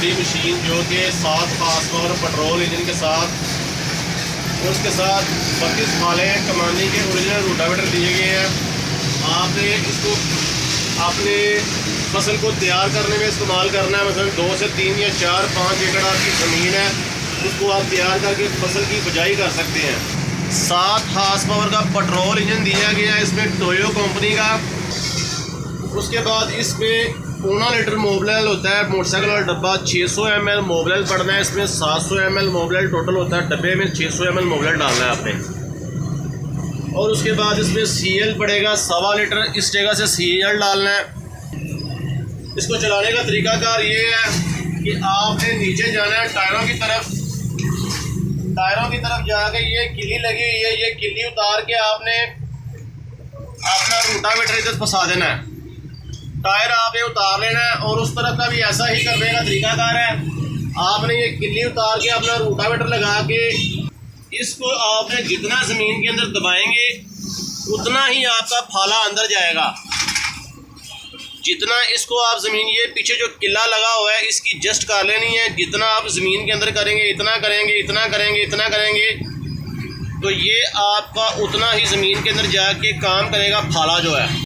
Machine जो कि 7 horse power petrol engine के साथ, उसके साथ 32 भाले कमानी के ओरिजिनल रोटावेटर दिए गए हैं। आपने इसको अपने फसल को तैयार करने में इस्तेमाल करना है। मतलब 2 से 3 या 4 5 एकड़ आपकी ज़मीन है, उसको आप तैयार करके फसल की बिजाई कर सकते हैं। 7 हॉर्स पावर का पेट्रोल इंजन दिया गया है इसमें, टोयो कंपनी का। उसके बाद इसमें 15 लीटर मोबिल होता है, मोटरसाइकिल वाला डब्बा। 600 ml मोबिल पड़ना है इसमें, 700 ml मोबिल टोटल होता है डब्बे में। 600 ml मोबिल डालना है आपने। और उसके बाद इसमें CL पड़ेगा 1.25 लीटर, इस जगह से CL डालना है। इसको चलाने का तरीकाकार ये है कि आपने नीचे जाना है टायरों की तरफ। टायरों की तरफ जाके ये किल्ली लगी हुई है, ये किल्ली उतार के आपने अपना रोटावेटर इधर फंसा देना है। टायर आपने उतार लेना है और उस तरफ का भी ऐसा ही करने का तरीकाकार है। आपने ये किल्ली उतार के अपना रोटावेटर लगा के इसको आपने जितना ज़मीन के अंदर दबाएंगे उतना ही आपका फाला अंदर जाएगा। जितना इसको आप ज़मीन, ये पीछे जो किला लगा हुआ है इसकी जस्ट कर लेनी है। जितना आप ज़मीन के अंदर करेंगे, इतना करेंगे, इतना करेंगे, इतना करेंगे, तो ये आपका उतना ही ज़मीन के अंदर जाके काम करेगा फाला जो है।